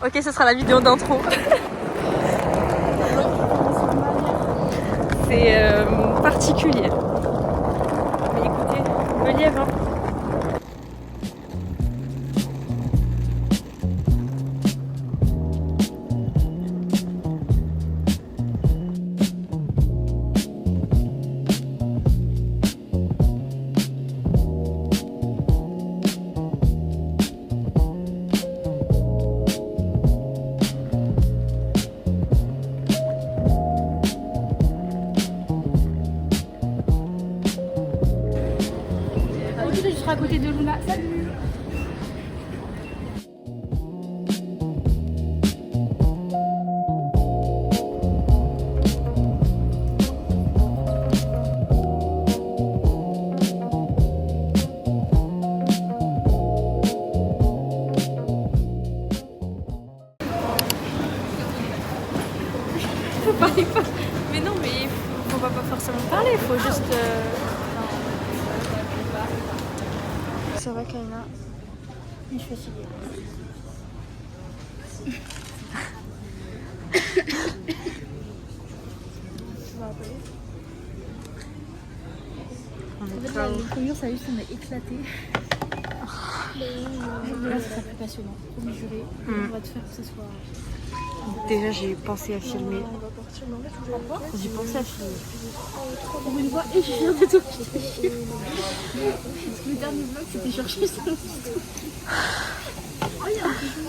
Ok, ce sera la vidéo d'intro. C'est particulier. Mais écoutez, le lièvre, hein. Je serai à côté de Luna. Salut. Mais non, mais faut pas forcément parler, faut juste. Ça va, Kaina? Je suis fatiguée. Le mur, ça juste, on a éclaté. Là, ça sera plus passionnant. Promis juré. On va te faire que ce soit. Déjà, j'ai pensé à filmer. J'ai pensé à filmer. Pour une fois, et je viens de tout quitter. Parce que le dernier vlog, c'était chercher sur le site. Oh, il y a un petit jeu.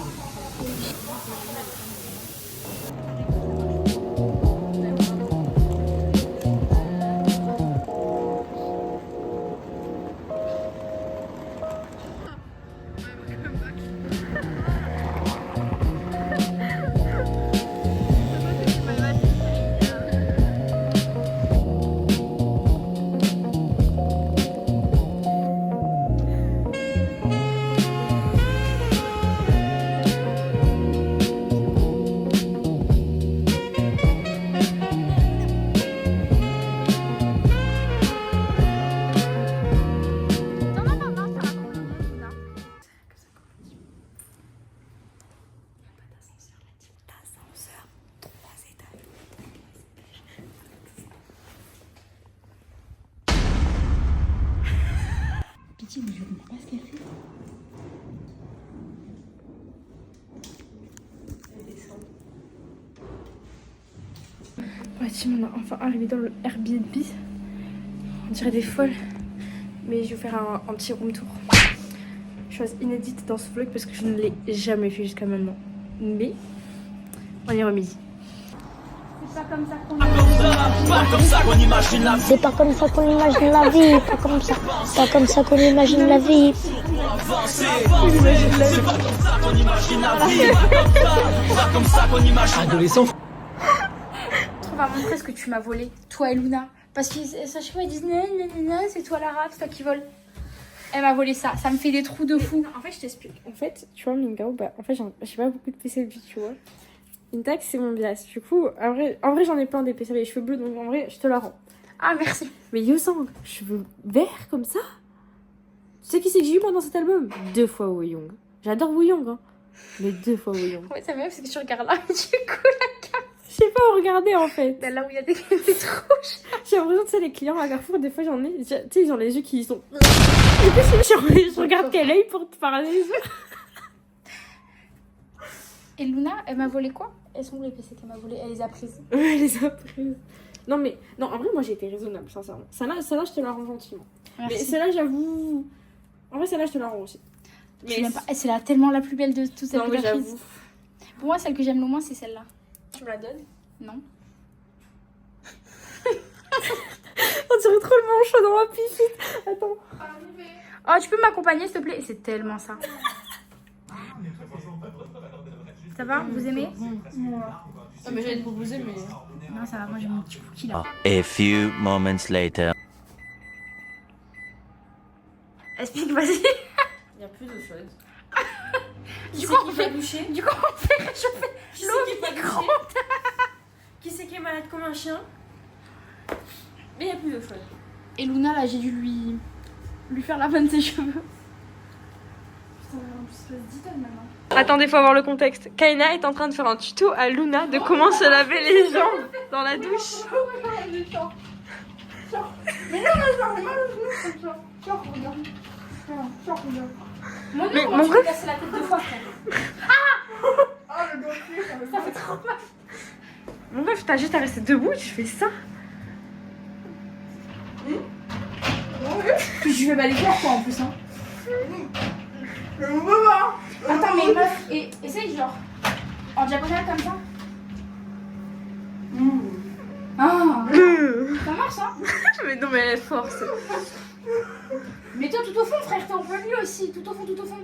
Pitié, mais je comprends pas ce qu'elle fait. Ouais, Tim, on est enfin arrivé dans le Airbnb. On dirait des folles. Mais je vais faire un petit room tour. Chose inédite dans ce vlog parce que je ne l'ai jamais fait jusqu'à maintenant. Mais on y remise. C'est pas comme ça qu'on imagine la vie. C'est pas comme ça qu'on imagine la vie. Pas comme ça. Pas comme ça qu'on imagine la vie. Adolescent. On va montrer ce que tu m'as volé, toi et Luna. Parce que chaque fois ils disent non, c'est toi la rate, c'est toi qui vole. Elle m'a volé ça, ça me fait des trous de fou. En fait, je t'explique. En fait, tu vois, Mingao, bah, en fait, j'ai pas beaucoup de PCB, tu vois. Intact, c'est mon bias. Du coup, en vrai j'en ai plein des PCB, les cheveux bleus, donc en vrai, je te la rends. Ah, merci. Mais Yosang, cheveux verts comme ça? Tu sais qui c'est que j'ai eu moi dans cet album? 2 fois Wooyoung. J'adore Wooyoung, hein. Mais 2 fois Wooyoung. Ouais, ça m'aime parce que tu regardes là, du coup, la carte. Je sais pas où regarder en fait. Là où il y a des trous. J'ai l'impression que les clients à Carrefour, des fois j'en ai. Tu sais, ils ont les yeux qui sont. Du coup, je regarde quel œil pour te parler. Et Luna, elle m'a volé quoi? Elles sont où les PC qu'elle m'a volé? Elle les a prises. Ouais, elle les a prises. Non, mais. Non, en vrai, moi j'ai été raisonnable, sincèrement. Celle-là, je te la rends gentiment. Merci. Mais celle-là, j'avoue. En vrai, celle-là, je te la rends aussi. Mais pas... C'est tellement la plus belle de toutes celles non, que mais t'as prises. j'avoue. Pour moi, celle que j'aime le moins, c'est celle-là. Tu me la donnes? Non. On dirait trop le manchot dans ma piscine. Attends. Oh, tu peux m'accompagner, s'il te plaît? C'est tellement ça. Ça va? Vous aimez? Ah, mais j'allais te proposer, mais. Non, ça va, moi j'ai mon petit cookie là. A few moments later. Explique, vas-y. Il n'y a plus de choses. Du coup, on fait réchauffer l'eau micro. Qui c'est qui est malade comme un chien? Mais il n'y a plus de choses. Et Luna, là, j'ai dû lui faire la vanne de ses cheveux. Putain, en plus, ça se dit maintenant. Attendez, faut avoir le contexte. Kaina est en train de faire un tuto à Luna de comment se laver les jambes dans la douche. Mais non, j'ai mal au genou comme ça. Genre, regarde. Mon Mais Dieu, mon moi, je ref- me cassé la tête 2 fois, frère. Ah le gonflé, ça fait trop mal. Mon ref, t'as juste à rester debout, tu fais ça. Puis je vais balayer quoi en plus, hein. Attends, mais meuf, essaye genre en diagonale comme ça. Ah, ça marche, hein. Mais non, mais force. Mets-toi tout au fond, frère, t'es en plein milieu aussi, tout au fond, tout au fond.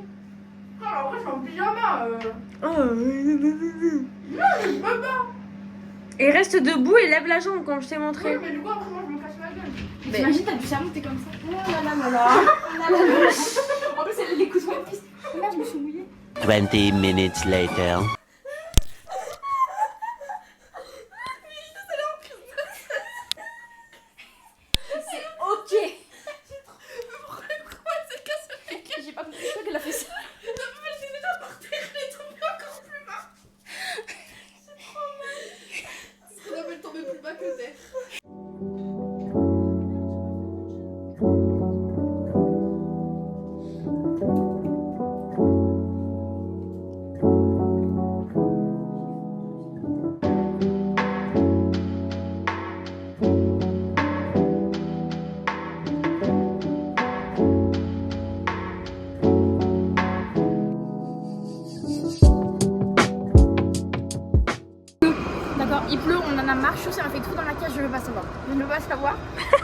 Ah, après, je suis en pyjama. Et reste debout et lève la jambe comme je t'ai montré. Mais du coup, après, moi, je me casse la gueule. Mais- T'imagines, t'as du savon, t'es comme ça. Oh là là là là. En plus, elle les coups de piste. Oh merde, je me suis mouillée. 20 minutes later. C'est ok. Pourquoi elle s'est cassée la gueule? J'ai pas compris, je crois qu'elle a fait ça. Elle s'est déjà par terre, elle est tombée encore plus bas. C'est trop mal. C'est ce qu'on appelle tomber plus bas que terre. D'accord, il pleut, on en a marre, chaud, ça m'a fait tout dans la cage, je ne veux pas savoir. Je ne veux pas savoir,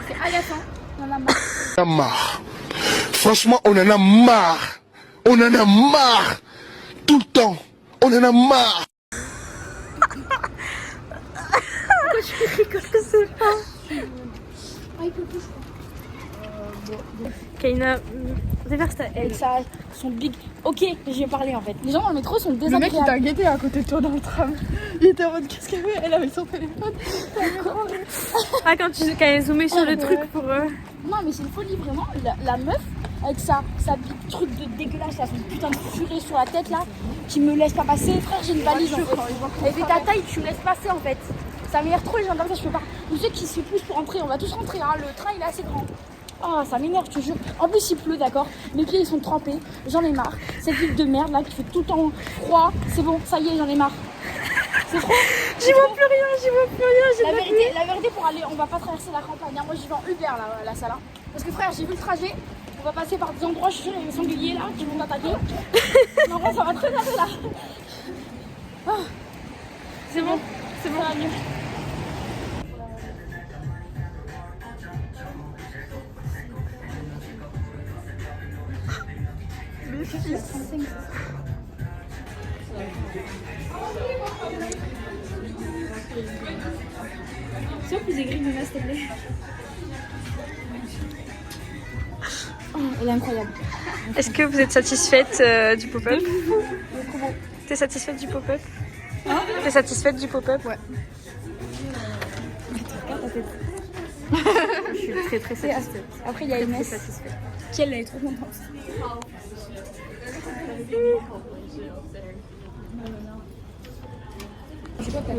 c'est agaçant, on en a marre. On en a marre. Franchement, on en a marre. On en a marre. Tout le temps. On en a marre. Je sais pas. Ah, il pleut plus, je crois. Kaina, déverse ta Avec ça, son big. Ok, je vais parler en fait. Les gens dans le métro sont Le mec il désagréables. t'a guetté à côté de toi dans le tram. Il était en mode qu'est-ce qu'elle fait? Elle avait son téléphone. Ah, quand elle zoomait sur le truc pour. Non, mais c'est une folie vraiment. La meuf, avec sa big truc de dégueulasse, là, son putain de furet sur la tête là, qui me laisse pas passer. Frère, j'ai une valise en fait. Elle fait ta taille, tu me laisses passer en fait. Ça m'énerve trop les gens comme ça, je peux pas. Tous ceux qui se poussent pour rentrer, on va tous rentrer, hein. Le train il est assez grand. Ah, ça m'énerve, je te jure. En plus, il pleut, d'accord. Mes pieds, ils sont trempés. J'en ai marre. Cette ville de merde, là, qui fait tout le temps froid. C'est bon, ça y est, j'en ai marre. C'est trop. J'y vois plus rien, La vérité, pour aller, on va pas traverser la campagne. Hein. Moi, j'y vais en Uber, là, la salle. Hein. Parce que, frère, j'ai vu le trajet. On va passer par des endroits, je suis sûre, il y a des sangliers, là, qui vont t'attaquer. Non, en vrai, ça va très bien, là. Ah. C'est bon, Ça va mieux. Sois plus aigri, Nuna, s'il te plaît. Oh, elle est incroyable. Est-ce que vous êtes satisfaite du pop-up? T'es satisfaite du pop-up? T'es satisfaite du pop-up? Ouais. Je suis très très satisfaite. Après, il y a Inès, satisfaite. qui elle est trop contente.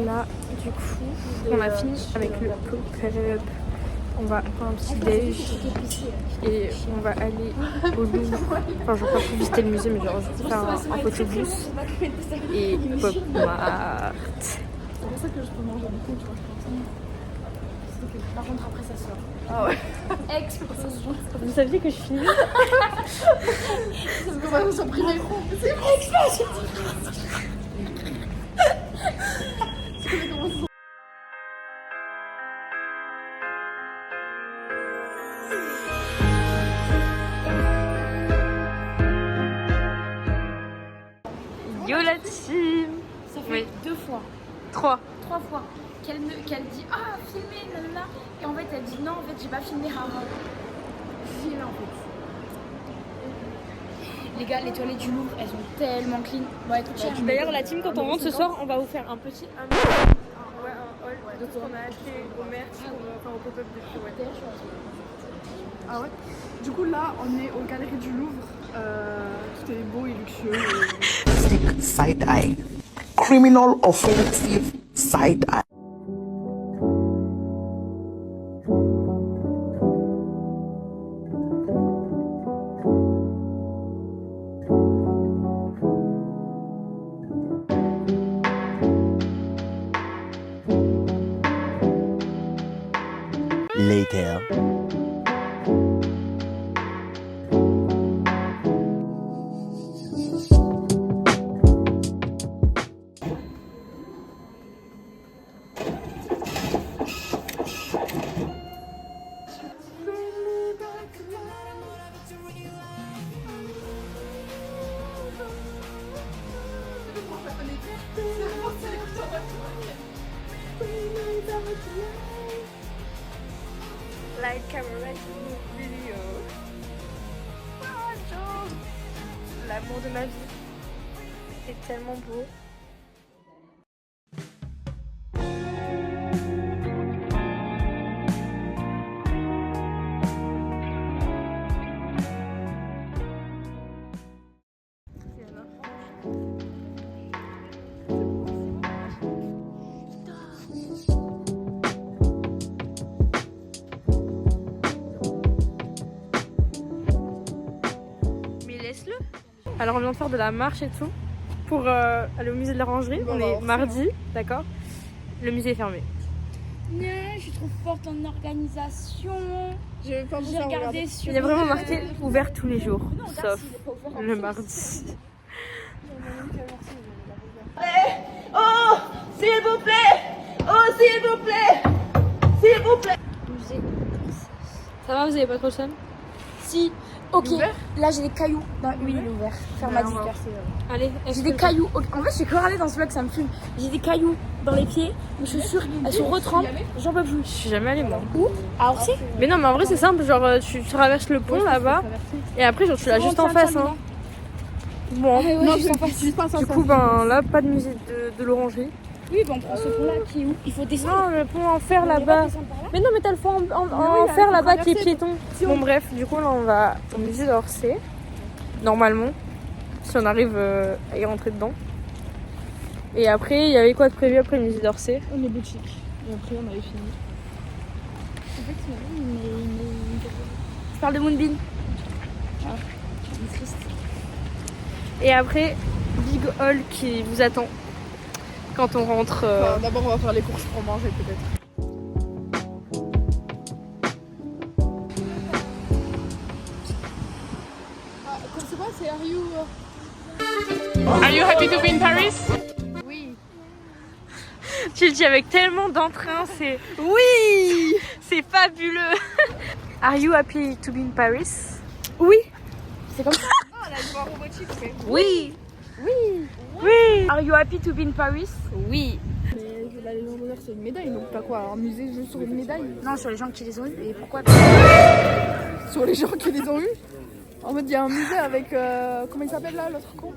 Là, du coup, on a fini avec le pop-up. On va prendre un petit déj et on va aller au Louvre. Enfin, je vais pas pour visiter le musée, mais genre juste faire un photobus et pop mart. C'est pour ça que je peux manger beaucoup, tu vois, Par contre, après, ça sort. Ah ouais. Explosion. Vous saviez que je finis? Parce que moi, ils ont pris mes ronds. Yo la team! Ça fait Oui. 2 fois. 3. 3 fois qu'elle dit ah filmer nanana et en fait elle dit non en fait j'ai pas filmé haha. J'ai là en fait. Les gars, les toilettes du Louvre elles sont tellement clean. Bon écoute, D'ailleurs, la team, quand on rentre ce soir, on va vous faire un petit un haul de ce qu'on a acheté au merch, enfin au pop-up de chez ouais. Ah ouais. Du coup là on est aux Galeries du Louvre. Tout est beau et luxueux. sarcastic side eye. Criminal offensive side eye. Later. Like camera video. L'amour de ma vie. C'est tellement beau. Alors on vient de faire de la marche et tout pour aller au musée de l'Orangerie. On est mardi, d'accord. Le musée est fermé. Non, je suis trop forte en organisation. J'ai regardé sur. Il y a vraiment marqué ouvert tous les jours, sauf le mardi. Oh, s'il vous plaît. Oh, s'il vous plaît. S'il vous plaît. Musée. Ça va, vous avez pas trop le seum? Si. Ok, là j'ai des cailloux. Non, oui, il est ouvert. Ferme à 10h. Allez, J'ai des cailloux. En fait, j'ai que regardé dans ce vlog, ça me fume. J'ai des cailloux dans les pieds. Mes chaussures, elles sont retrempées. J'en peux plus. Je suis jamais allée moi. Où? À Orsay? Mais non, mais en vrai c'est simple, genre tu traverses le pont là-bas et après genre tu l'as juste en face. Hein. Bon, Non, je suis pas du coup ben là pas de musée de l'Orangerie. Oui, ben on prend ce pont là qui est où? Il faut descendre. Non, le pont en fer là-bas. Mais non, mais t'as le pont en fer là-bas qui est piéton. Bon bref, du coup là on va au musée d'Orsay. Normalement, si on arrive à y rentrer dedans. Et après, il y avait quoi de prévu après le musée d'Orsay? On est boutique. Et après, on avait fini. En fait, Je parle de Moonbeam. il est triste. Et après, Big Hall qui vous attend quand on rentre. Enfin, d'abord, on va faire les courses pour manger peut-être. C'est quoi? C'est Are you happy to be in Paris? Oui. Tu le dis avec tellement d'entrain, c'est oui, c'est fabuleux. Are you happy to be in Paris? Oui. C'est comme ça. Ah, la voix robotique, c'est. Oui. Oui. Oui. Are you happy to be in Paris? Oui. Mais la Légion d'honneur, c'est une médaille, donc pas quoi? Un musée juste sur une médaille? Non, sur les gens qui les ont eu. Et pourquoi? Sur les gens qui les ont eus? En mode, il y a un musée avec. Comment il s'appelle là, l'autre con?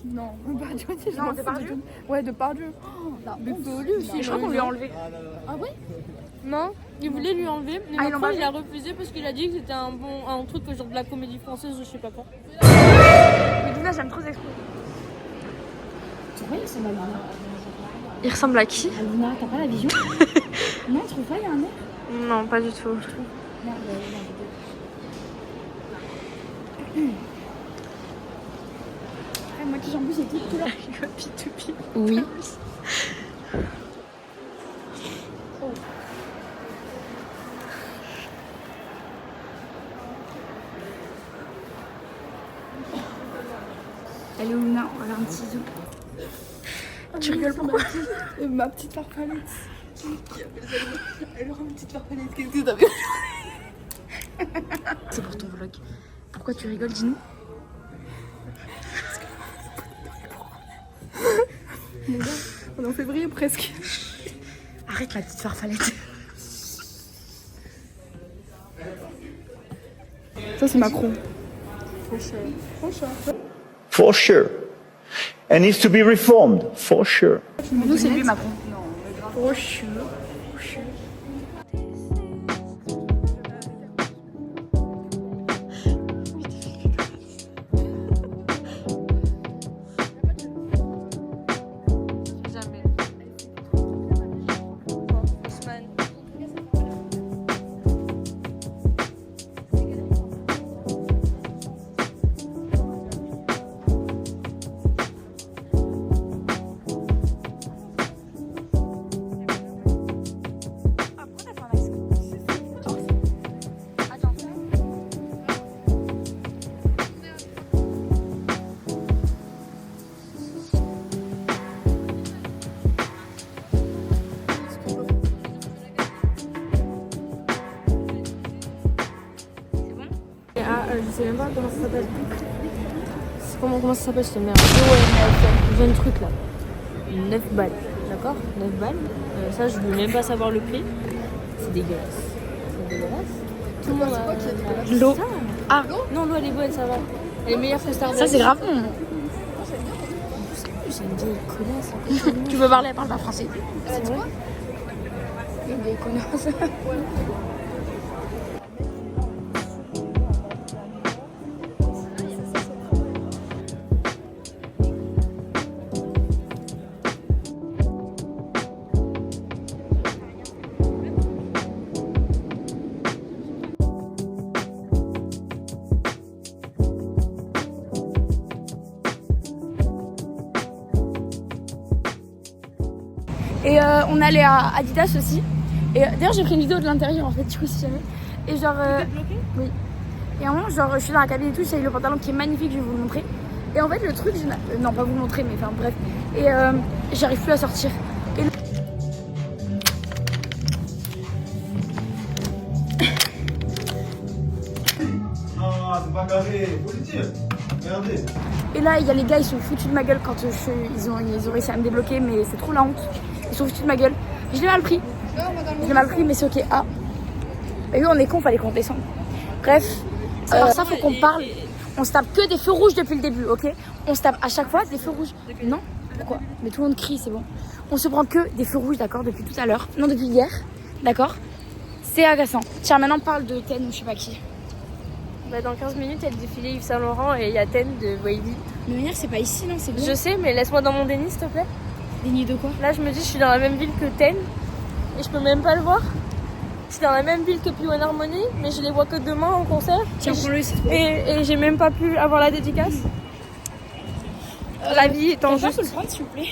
Non, Depardieu. Non, Depardieu. Ouais, Depardieu. Depardieu aussi. Je crois qu'on lui a enlevé. Ah ouais? Non, il voulait lui enlever, mais Ah, ils l'ont Macron pas il fait. a refusé parce qu'il a dit que c'était un truc genre de la comédie française, je sais pas quoi. Mais Luna, j'aime trop ces expos. Tu vois, il ressemble à Luna. Il ressemble à qui? À Luna, t'as pas la vision? Non, tu trouves pas, il y a un air? Non, pas du tout. Merde, moi qui j'en plus, c'est toute couleur. Oui. Elle est où Luna? On va faire un petit zoom. Tu rigoles pourquoi? Ma petite farfalette. Elle aura une petite farfalette. Qu'est-ce que t'as vu? C'est pour ton vlog. Pourquoi tu rigoles, dis-nous? Mon gars, on est en février presque. Arrête la petite farfalette. Ça, c'est Macron. For sure. And needs to be reformed, for sure. Nous, c'est lui, Macron. Oh, chou. sais même pas comment ça s'appelle. Comment ça s'appelle, je te mets un jeune truc là. 9 balles, d'accord? 9 balles. Ça, je veux même pas savoir le prix. C'est dégueulasse. C'est dégueulasse. Tout le monde C'est quoi qui est dégueulasse? l'eau. Ah, non, l'eau elle est bonne, ça va. Elle est meilleure que Starbucks. Ça, c'est grave. J'ai une vieille connasse. Tu veux parler, elle parle pas français. Elle a dit quoi? Une vieille connasse. Et on allait à Adidas aussi. Et d'ailleurs j'ai pris une vidéo de l'intérieur en fait, du coup si jamais. Et genre oui. Et à un moment genre je suis dans la cabine et tout, j'ai le pantalon qui est magnifique, je vais vous le montrer. Et en fait le truc, non pas vous le montrer mais enfin bref. Et j'arrive plus à sortir. Et Non, c'est pas carré, faut le dire. Regardez. Et là, il y a les gars, ils sont foutus de ma gueule quand ils ont réussi à me débloquer, mais c'est trop la honte. Ils sont foutus de ma gueule. Je l'ai mal pris. Je l'ai mal pris, mais c'est ok. Ah. Et eux, on est con, fallait qu'on descende. Bref, alors ça, faut qu'on parle. On se tape que des feux rouges depuis le début, ok? On se tape à chaque fois des feux rouges. Non? Pourquoi? Mais tout le monde crie, c'est bon. On se prend que des feux rouges, d'accord, depuis tout à l'heure. Non, depuis hier, d'accord? C'est agaçant. Tiens, maintenant, parle de Ten ou je sais pas qui. Bah, dans 15 minutes, il y a le défilé Yves Saint Laurent et il y a Ten de Wavy. Mais manière, c'est pas ici, non? C'est bien. Je sais, mais laisse-moi dans mon déni, s'il te plaît. Déni de quoi? Là, je me dis, je suis dans la même ville que Ten et je peux même pas le voir. Je suis dans la même ville que P1 Harmony, mais je les vois que demain en concert. Tiens, prends-le, c'est trop. Et j'ai même pas pu avoir la dédicace. La vie étant Je juste. peux le prendre, s'il vous plaît?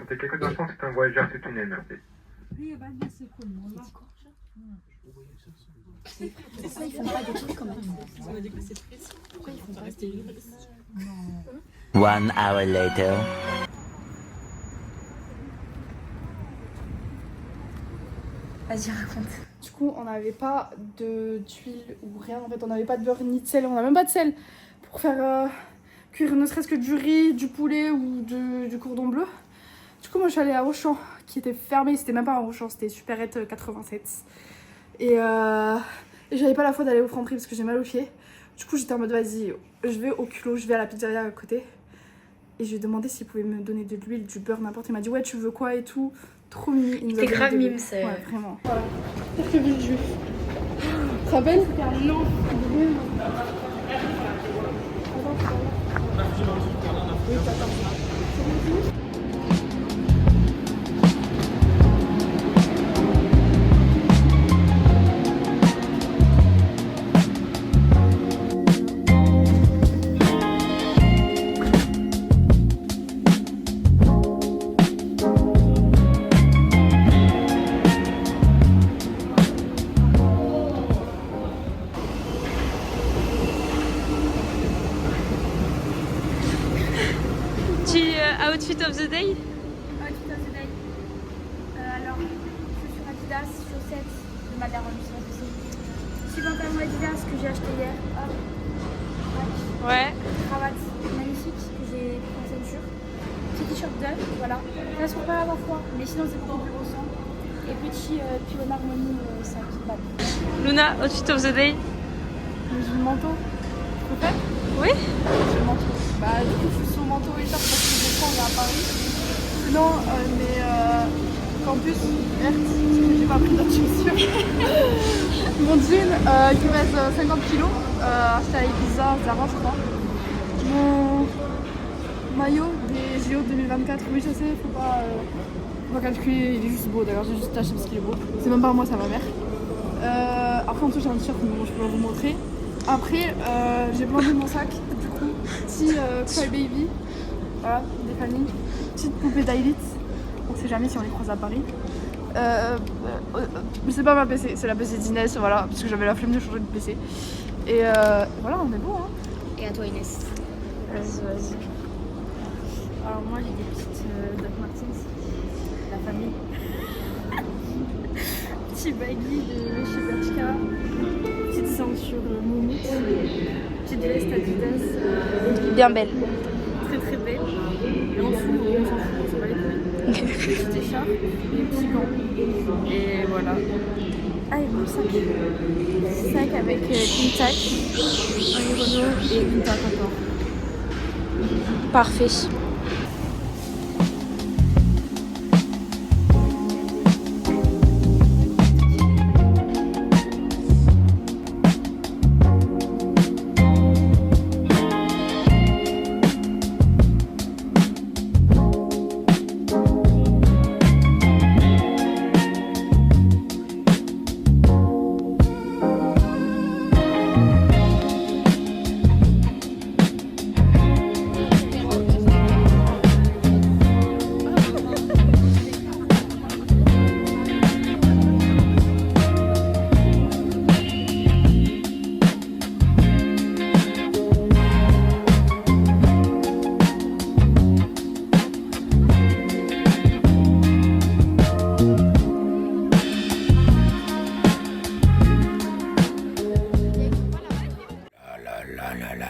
T'es quelques instants, c'est un voyageur, c'est une énergie. Pourquoi ils font pas des trucs comme ça? Pourquoi ils font pas rester libres? 1 hour later. Vas-y, raconte. Du coup, on n'avait pas d'huile ou rien. En fait, on n'avait pas de beurre ni de sel. On n'a même pas de sel pour faire cuire ne serait-ce que du riz, du poulet ou du cordon bleu. Du coup, moi, je suis allée à Auchan qui était fermé. C'était même pas un Auchan, c'était Supérette 87. Et j'avais pas la foi d'aller au Franprix parce que j'ai mal aux pieds. Du coup, j'étais en mode vas-y, je vais au culot, je vais à la pizzeria à côté. Et je lui ai demandé s'il pouvait me donner de l'huile, du beurre, n'importe. Il m'a dit ouais, tu veux quoi et tout. Trop mimi. T'es grave mime, c'est. Ouais, vraiment. Voilà. Qu'est-ce que ville juif? Tu te rappelles? Non. Outfit of the day. Outfit of the day. Alors, chaussures Adidas, chaussettes de ma daronne, je sais pas ce que c'est. Petit pantalon Adidas que j'ai acheté hier. Hop. Ouais. Cravate magnifique que j'ai pris en ceinture. Petit t-shirt d'œuf, voilà. Ça se pas avoir froid, mais sinon c'est beaucoup plus ressent. Et petit P1 Harmony sac. Voilà. Luna, outfit of the day. J'ai le manteau. Tu peux faire? Oui. J'ai le manteau. Bah, du coup, je suis sur le manteau écharpe parce que je prends à Paris. Sinon, mais campus verte, parce que j'ai pas pris d'autres chaussures. Mon jean qui pèse 50 kg, acheté à Ibiza, Zara, je crois. Mon maillot des JO 2024, oui, je sais, faut pas calculer, il est juste beau d'ailleurs, j'ai juste acheté parce qu'il est beau. C'est même pas moi, c'est ma mère. Après, en dessous, j'ai un t-shirt, mais bon, je peux pas vous montrer. Après, j'ai planté mon sac, du coup, petit Cry Baby, voilà, des familles, petite poupée d'Ailith, on sait jamais si on les croise à Paris. C'est pas ma PC, c'est la PC d'Inès, voilà, parce que j'avais la flemme de changer de PC. Et voilà, on est bon, hein. Et à toi Inès. Vas-y. Alors moi j'ai des petites Doc Martens, la famille. Petit baggy de chez Bershka, petite ceinture Moumout, petite veste Adidas. Bien belle. Très belle. Et en dessous, on s'en fout, ça va les couilles. Des petites écharpes, des petits gants. Et voilà. Ah, et mon sac. Sac avec une tac, un Renault et une tac encore. Parfait.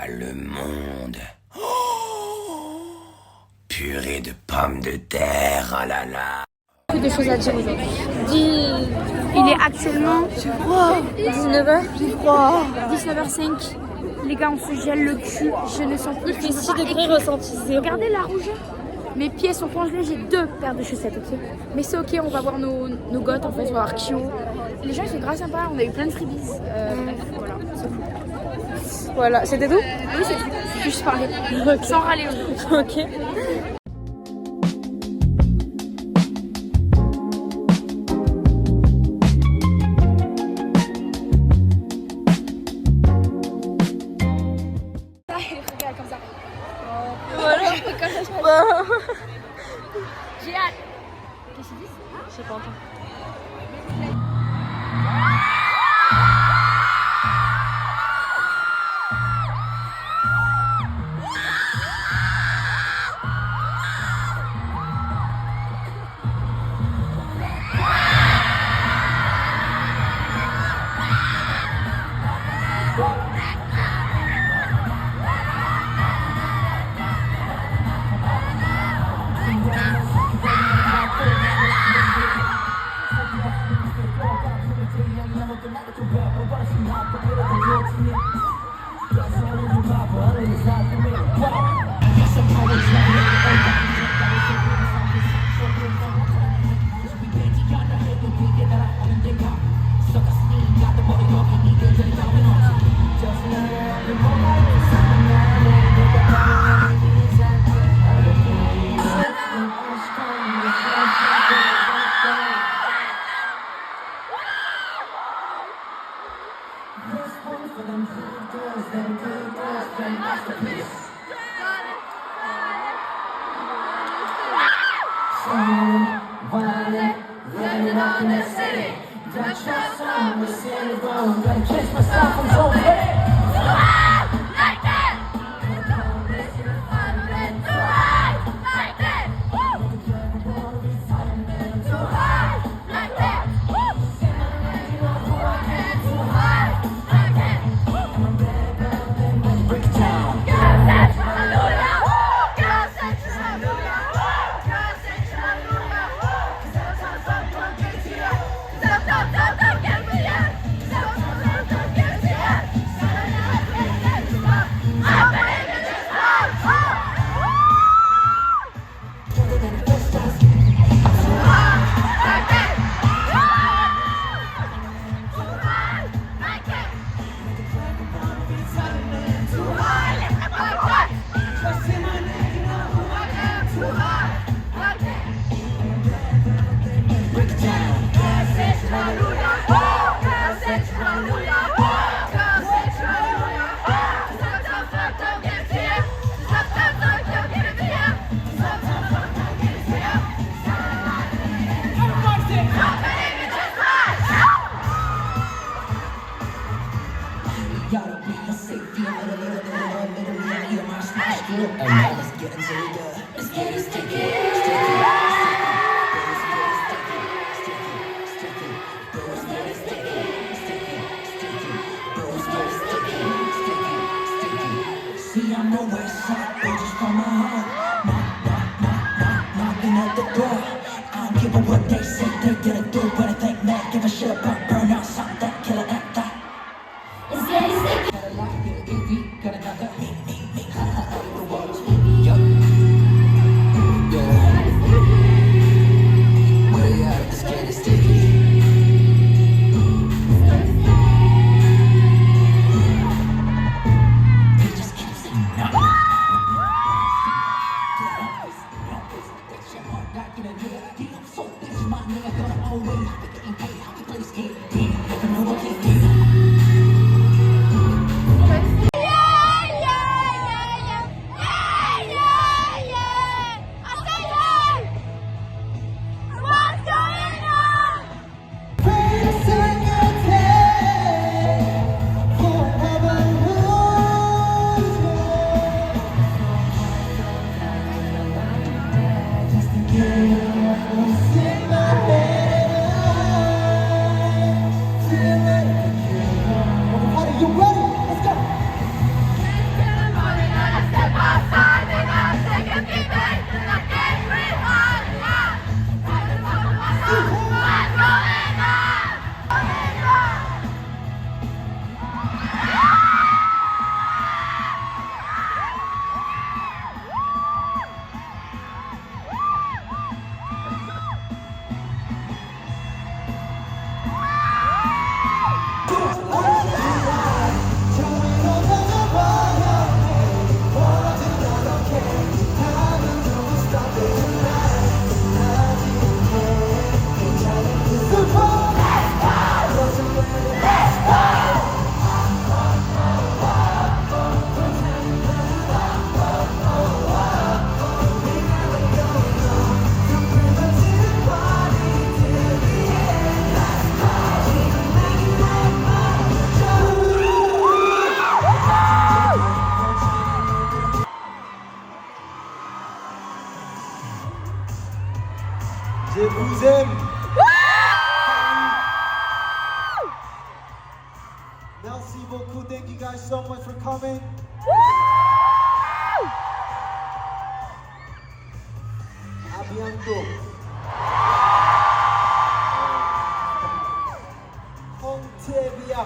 Le monde. Purée de pommes de terre, oh là là. Beaucoup de choses à dire aujourd'hui. Il est actuellement 19h. 19h05. Les gars, on se gèle le cul. Je ne sens plus. Il fait 6 degrés ressenti 0. Regardez la rougeur. Mes pieds sont congelés. J'ai 2 paires de chaussettes, ok. Mais c'est ok, on va voir nos goths en fait. On va voir Kyo. Les gens ils sont grave sympas. On a eu plein de freebies. Bref, voilà, c'est tout. Voilà, c'était tout? Oui, c'est tout. Juste parler. Okay. Sans râler. Ok. Voilà. J'ai hâte. Qu'est-ce qu'ils disent? Je sais pas encore. Yeah. See, I'm the west side, just from my heart. Knocking at the door. I don't give a what they say, they didn't do anything, man. Give a shit about burn out, something, kill it at that. It's getting sticky. Got a lot, get an EV, got another. Me. Yup. Yeah. Where they at? It's getting sticky. Je vous aime. Merci beaucoup. Thank you guys so much for coming. À bientôt. Comptez bien.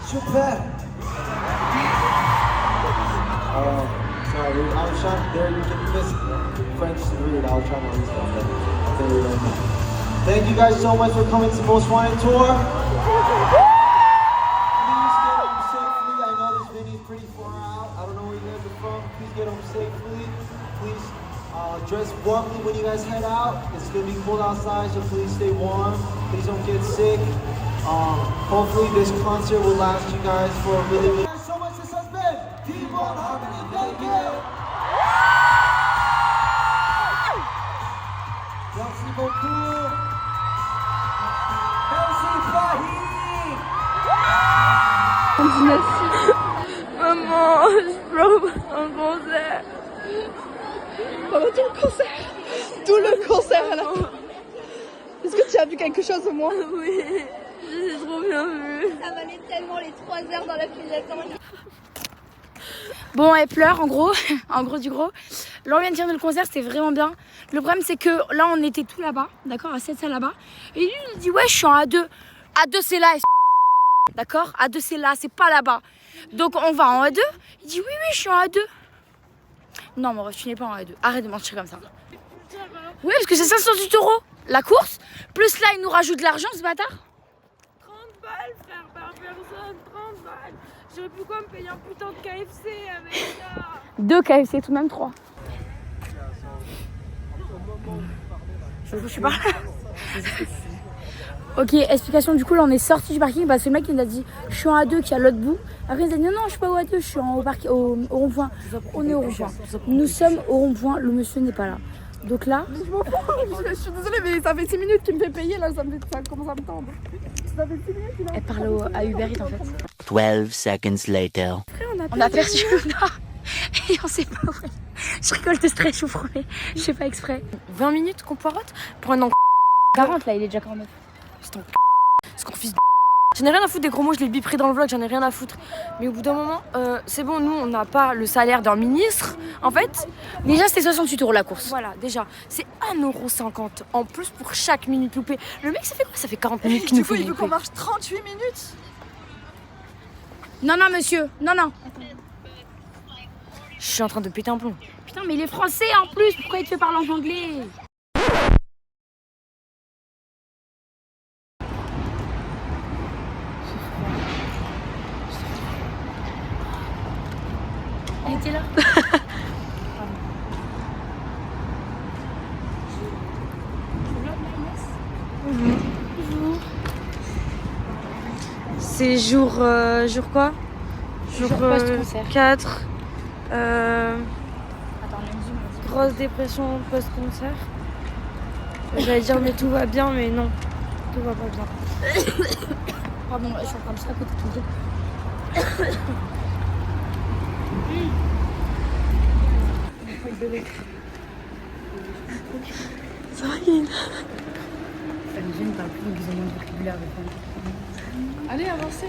Super. Sorry, I was trying there. You can miss French to read. I was trying to read stuff. I'll tell you right now. Thank you guys so much for coming to Most Wanted Tour. Please get home safely. I know this venue is pretty far out. I don't know where you guys are from. Please get home safely. Please dress warmly when you guys head out. It's gonna be cold outside, so please stay warm. Please don't get sick. Hopefully this concert will last you guys for a really, really. So much this has been. Keep on harmony. Thank you. Merci beaucoup. Merci Fahim. Maman, je pleure un concert. Pendant tout le concert. Tout le concert à la fin. Est-ce que tu as vu quelque chose au moins? Oui, j'ai trop bien vu. Ça valait tellement les 3 heures dans la file d'attente. Bon, elle pleure en gros, du gros. Là, on vient de dire que le concert c'était vraiment bien. Le problème, c'est que là, on était tout là-bas, d'accord, à cette salle là-bas. Et lui, il dit, ouais, je suis en A2. A2, c'est là, d'accord? A2, c'est là, c'est pas là-bas. Donc, on va en A2. Il dit, oui, je suis en A2. Non, mon ref, tu n'es pas en A2. Arrête de mentir comme ça. Oui, parce que c'est 518 € la course. Plus là, il nous rajoute de l'argent, ce bâtard. 30 balles, frère, par personne, 30 balles. J'aurais pu quoi me payer un putain de KFC avec ça? 2 KFC, tout de même 3. Je suis pas là. Ok, explication, du coup, là, on est sorti du parking parce que le mec, il nous a dit, je suis en A2 qui est à l'autre bout. Après, il nous a dit, non, je suis pas au A2, je suis au rond-point. On est au rond-point. Nous sommes au rond-point, le monsieur n'est pas là. Donc là, Mais je m'en fous, je suis désolée, mais ça fait 6 minutes qu'il me fait payer, là, ça commence à me tendre. Ça fait 6 minutes qu'il a... elle parle à Uber Eats en fait. 12 seconds later. On a perdu Luna et on sait pas où. Je rigole de stress, je vous promets. Je fais pas exprès. 20 minutes qu'on poirote pour un an. 40 là, il est déjà 49. C'est ce qu'on fils de... J'en ai rien à foutre des gros mots, je l'ai bipré dans le vlog, j'en ai rien à foutre. Mais au bout d'un moment, c'est bon, nous on n'a pas le salaire d'un ministre. En fait, déjà c'était 68 € la course. voilà, déjà, c'est 1,50 € en plus pour chaque minute loupée. Le mec, ça fait quoi? Ça fait 40 minutes qu'il nous fait il veut louper. qu'on marche 38 minutes. Non, non, monsieur, non, non. Je suis en train de péter un plomb. Putain, mais il est français en plus, pourquoi il te fait parler en anglais? Il était là. C'est jour quoi? Jour post-concert. 4. Attends, lundi, Grosse dépression post-concert. J'allais dire mais tout va bien, mais non. Tout va pas bien. pardon, je suis en train de à côté de tout le Ça va, Yann? Les jeunes parlent plus, donc ils ont moins de vocabulaire. Allez, avancez.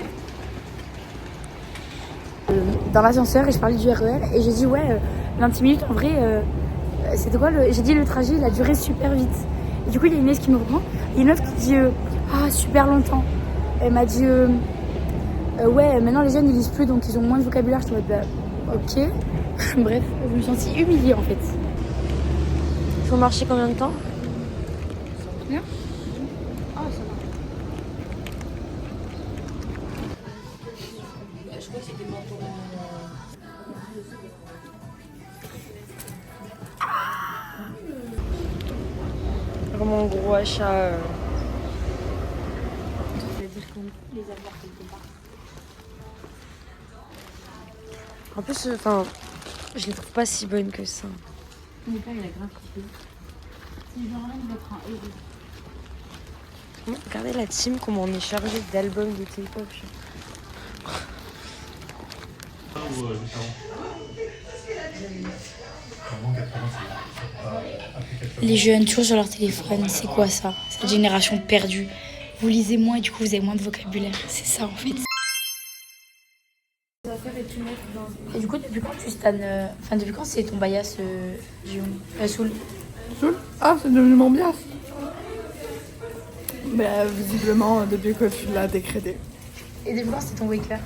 Dans l'ascenseur et je parlais du RER et j'ai dit ouais 26 minutes en vrai c'était quoi j'ai dit le trajet il a duré super vite et du coup il y a Inès qui me reprend et une autre qui dit ah super longtemps. Elle m'a dit ouais maintenant les jeunes ils lisent plus donc ils ont moins de vocabulaire. Je te dis bah ok. Bref je me suis sentie humiliée en fait. Il faut marcher combien de temps? Bien. Vraiment gros achat. En plus, enfin, je les trouve pas si bonnes que ça. Mon père il a grave kiffé. C'est genre là il va être un héros. Regardez la team, comment on est chargé d'albums de K-pop. Les jeunes toujours sur leur téléphone, c'est quoi ça? Cette génération perdue. Vous lisez moins et du coup vous avez moins de vocabulaire. C'est ça en fait. Et du coup depuis quand tu stannes enfin depuis quand c'est ton bias Soul? Soul? Ah, c'est devenu mon bias. Bah, visiblement, depuis que tu l'as décrété. Et depuis quand c'est ton waker?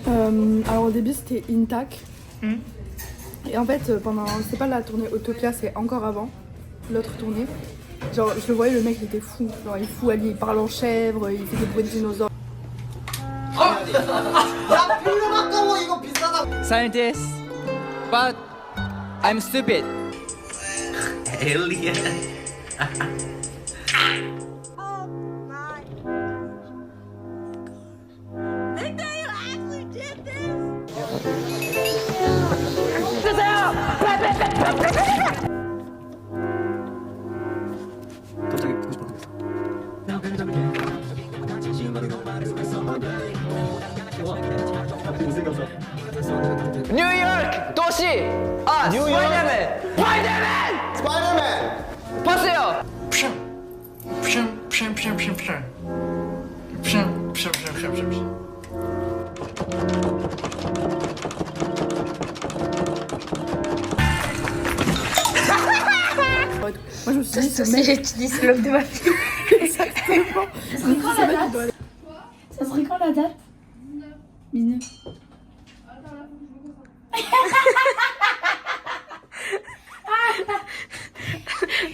Alors au début c'était Intac. Et en fait pendant, c'est pas la tournée Autopia, c'est encore avant, l'autre tournée. Genre je le voyais, le mec il était fou. Genre il est fou, il parle en chèvre, il fait des bruits de dinosaures. Scientist, but I'm stupid. Hell yeah. New York 도시. 아, 스파이더맨. 스파이더맨. 스파이더맨. 봤어요. Moi je me suis dit, ce mec... Tu dis c'est l'homme de ma vie. Exactement. Ça serait quand la date? Ça serait quand la date? 19.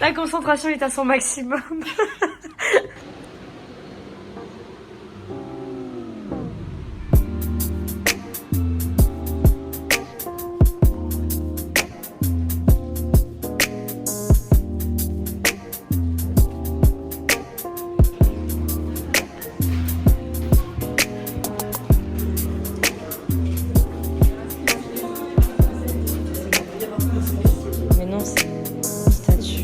La concentration est à son maximum. Mais non, c'est une statue.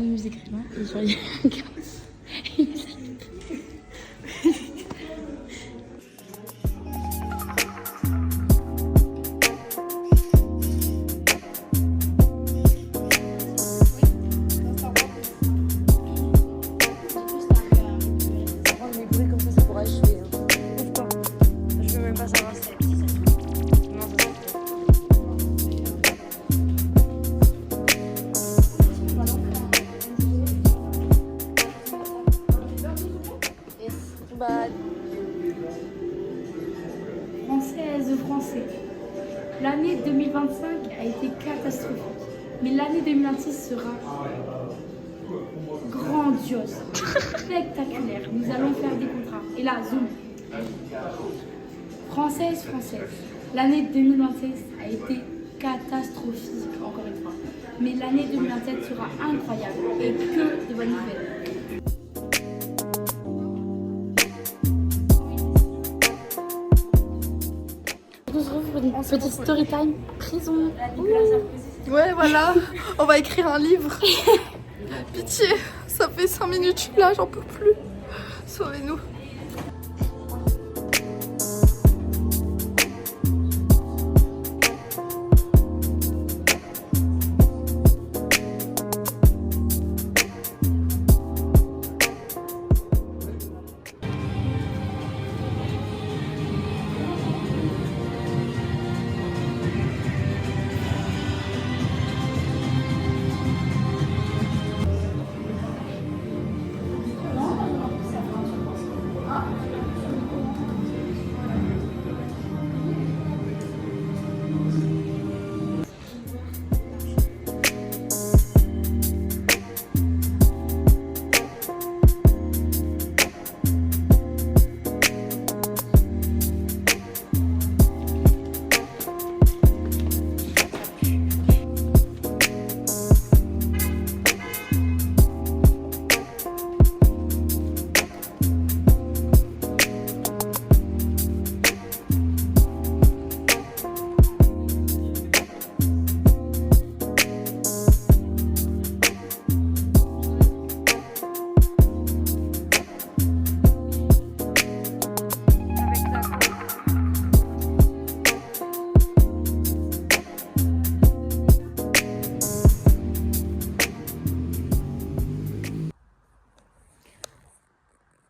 de musique écrivain et genre il y a un gars. Français. L'année 2025 a été catastrophique, mais l'année 2026 sera grandiose, spectaculaire. Nous allons faire des contrats. Et là, zoom. Française. L'année 2026 a été catastrophique, encore une fois. Mais l'année 2027 sera incroyable et que de bonnes nouvelles. On se retrouve pour une petite story time prison. Ouais, voilà, on va écrire un livre. Pitié, ça fait 5 minutes, je suis là, j'en peux plus. Sauvez-nous.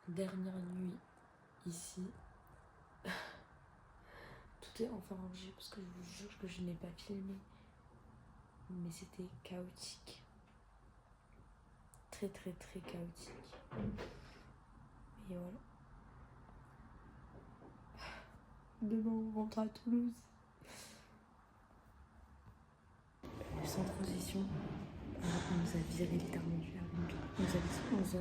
Dernière nuit ici. Tout est enfin rangé parce que je vous jure que je n'ai pas filmé. Mais c'était chaotique. Très chaotique. Et voilà. Demain on rentre à Toulouse. Sans transition, on nous a viré littéralement du Airbnb. On nous a dit 11h.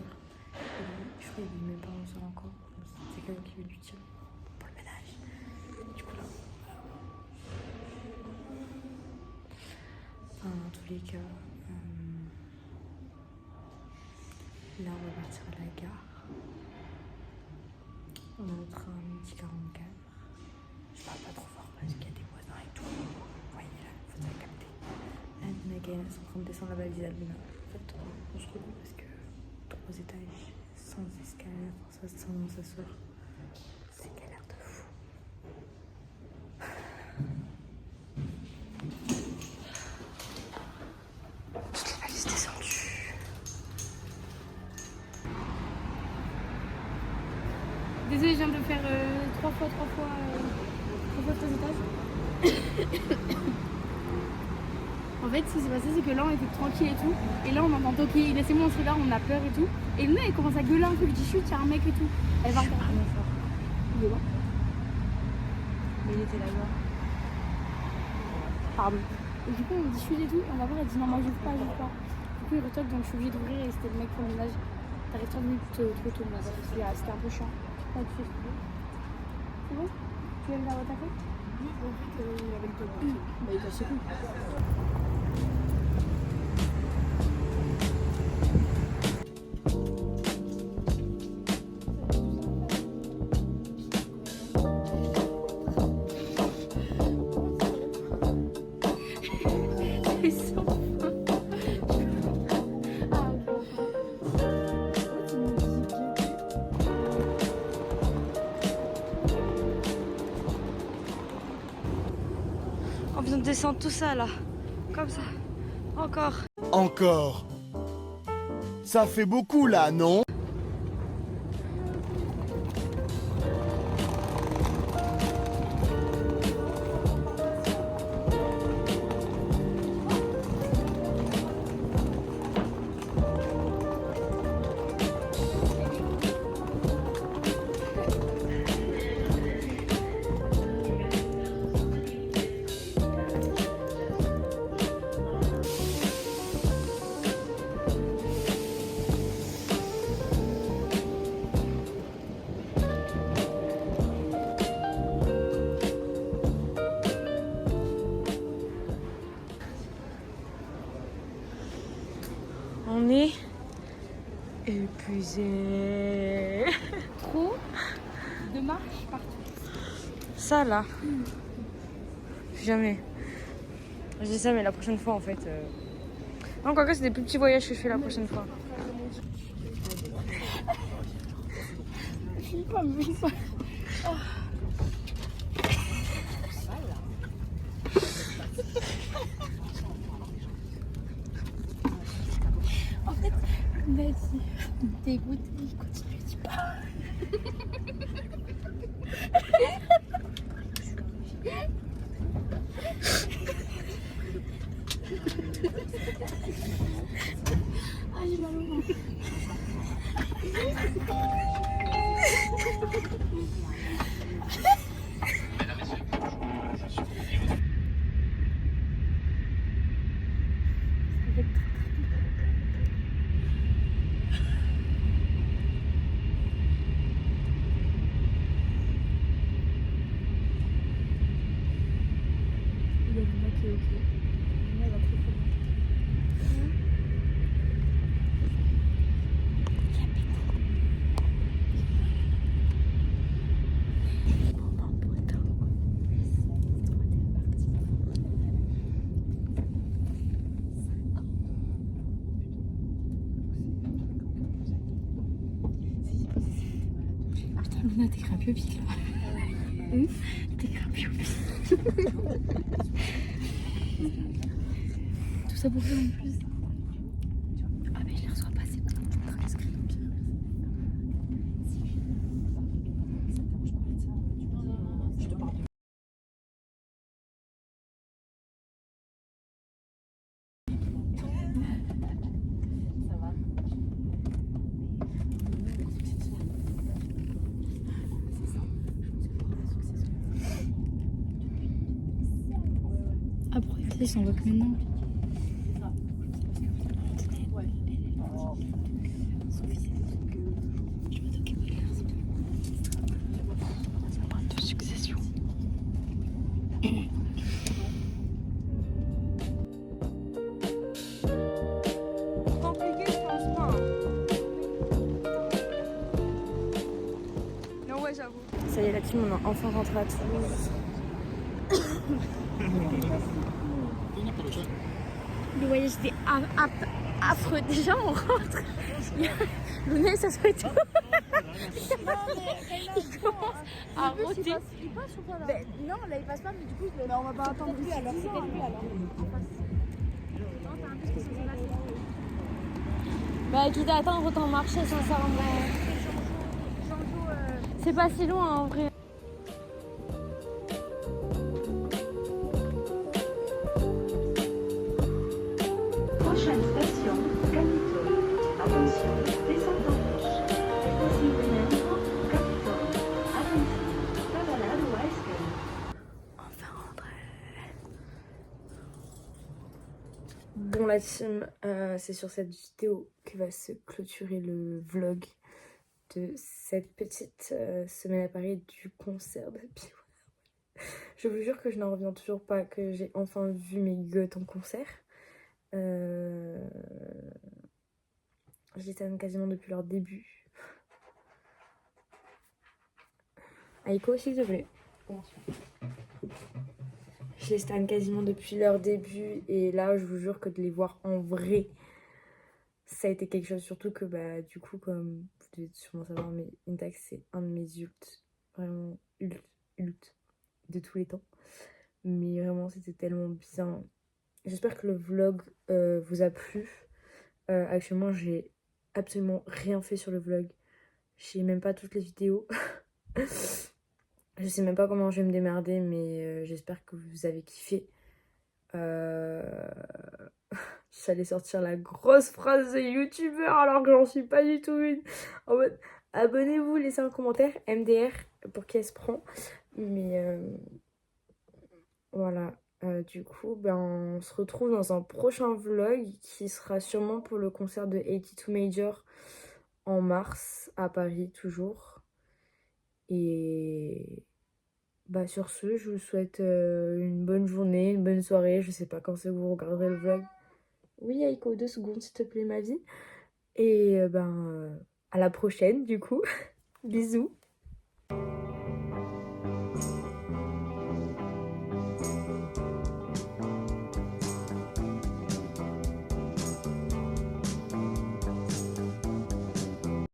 Je crois qu'il mes parents sont encore. C'est quelqu'un qui veut du tir pour le ménage. Du coup là. Enfin, dans tous les cas, là on va partir à la gare. On a notre train à 12h44. Je parle pas trop fort parce qu'il y a des voisins et tout. Vous voyez là, faut ça capter. Là, Nina et Gaël sont en train de descendre la valise d'Albina. En fait, on se retrouve parce que 3 étages. Sans escalier, ça s'asseoir. C'est galère de fou. Toutes les valises descendues. Désolée, je viens de faire 3 fois 3 étages. En fait, ce qui s'est passé, c'est que là, on était tranquille et tout. Et là, on entend toquer. Laissez-moi, on se regarde, on a peur et tout. Et Luna, elle commence à gueuler un peu. Je dis, chut, il y a un mec et tout. Elle va regarder. Il est là. Mais il était là-bas. Pardon. Et du coup, on dit, chut et tout. Et on va voir, elle dit, non, moi, j'ouvre pas. Du coup, il retoque, donc je suis obligée d'ouvrir. Et c'était le mec pour le ménage. T'arrives 30 minutes trop tôt, là. C'était un peu chiant. Ouais, tu fais ce que tu veux. C'est bon? Tu veux venir à votre café? Oui, en fait, il avait le temps. Bah, il passe cool. Ah, ok. descendre tout ça là. Comme ça. Encore. Encore. Ça fait beaucoup là, non? On est épuisé. Trop de marche partout. Ça là. Jamais. Je dis ça mais la prochaine fois en fait. Non quoique c'est des plus petits voyages que je fais la prochaine fois. Je suis pas mais ça. En fait, vas-y, dégoûte, il continue, dis pas. Ah, j'ai mal au ventre. Luna, t'es crapiopique là. T'es crapiopique. Tout ça pour faire en plus. Ah mais je les reçois pas, c'est pas en train de script. Après, ils s'en va que maintenant. De succession. Compliqué, je pense pas. Non, ouais, j'avoue. Ça y est, la team, on est enfin rentré à Toulouse. Le voyage était affreux. Déjà, on rentre. Luna, ça se fait tout. Il commence à rôter. Il passe ou pas là? Non, là, il passe pas, mais du coup, on va pas attendre plus alors. C'est peut-être lui alors. Bah, quitte à attendre, autant marcher, sincèrement. C'est pas si loin en vrai. Prochaine station, Capitole. Attention, descente en gauche. Possible maintenant, Capitole. Attention, pas balade ou à escalier. Enfin rentré. Bon la team, c'est sur cette vidéo que va se clôturer le vlog de cette petite semaine à Paris du concert de P1. Je vous jure que je n'en reviens toujours pas que j'ai enfin vu mes gueules en concert. Je les aime quasiment depuis leur début. Aïko, s'il te plaît. Je les stan quasiment depuis leur début et là je vous jure que de les voir en vrai ça a été quelque chose, surtout que bah du coup comme vous devez sûrement savoir mais Intact c'est un de mes ults, vraiment ult de tous les temps. Mais vraiment, c'était tellement bien. J'espère que le vlog vous a plu. Actuellement, j'ai absolument rien fait sur le vlog. J'ai même pas toutes les vidéos. Je sais même pas comment je vais me démerder, mais j'espère que vous avez kiffé. J'allais sortir la grosse phrase de youtubeur alors que j'en suis pas du tout une. En mode, abonnez-vous, laissez un commentaire, MDR, pour qui elle se prend. Mais voilà. Du coup, ben, on se retrouve dans un prochain vlog qui sera sûrement pour le concert de 82 Major en mars à Paris, toujours. Et bah, sur ce, je vous souhaite une bonne journée, une bonne soirée. Je sais pas quand c'est que vous regarderez le vlog. Oui, Aiko, 2 secondes, s'il te plaît, ma vie. Et ben, à la prochaine, du coup. Bisous.